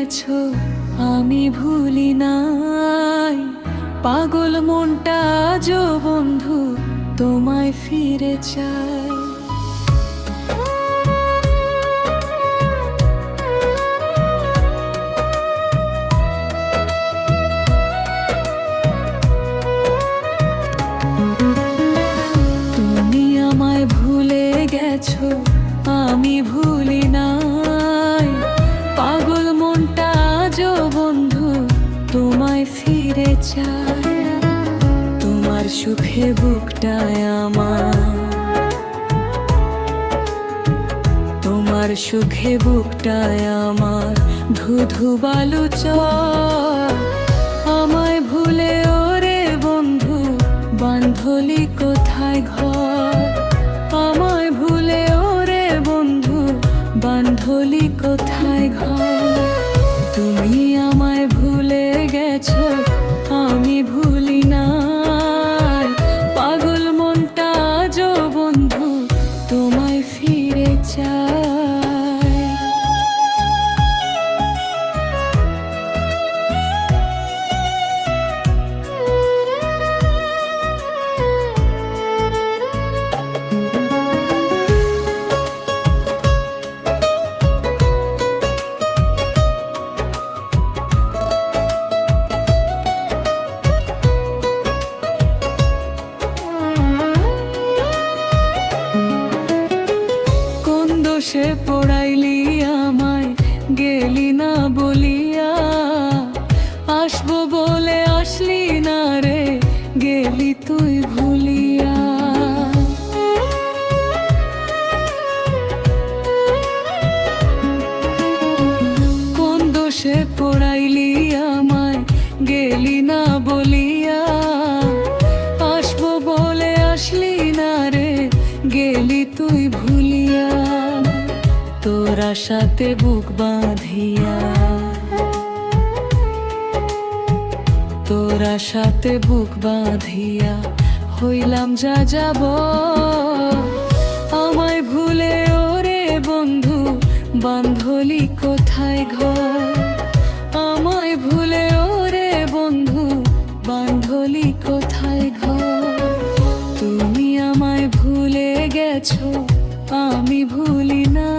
গেছো আমি ভুলি নাই। পাগল মনটা আজও বন্ধু তোমায় ফিরে চায়। তুমি আমায় ভুলে গেছো আমি ভুলি নাই। পাগল মনটা আজও বন্ধু তোমায় ফিরে চায়। তোমার সুখে বুকটায় আমার, তোমার সুখে বুকটায় আমার ধুধু বালু চর। আমায় ভুলে ওরে বন্ধু বাঁধলি কোথায় ঘর। আমায় ভুলে ওরে বন্ধু বাঁধলি কোথায় ঘর। তুমি আমায় ভুলে গেছো আমি ভুলি নাই। পাগল মনটা আজও বন্ধু তোমায় ফিরে চায়। সে পড়াইলি আমায় গেলি না বলিয়া। আসবো বলে আসলি না রে গেলি তুই ভুলিয়া। কোন দোষে পড়াইলি আমায় গেলি না বলিয়া। আসবো বলে আসলি না রে গেলি তুই ভুলিয়া। তোরা সাথে বুক বাঁধিয়া, তোরা সাথে বুক বাঁধিয়া হইলাম যা যাব। আমায় ভুলে ওরে বন্ধু বাঁধলি কোথায় ঘর। আমায় ভুলে ওরে বন্ধু বাঁধলি কোথায় ঘর। তুমি আমায় ভুলে গেছো আমি ভুলি না।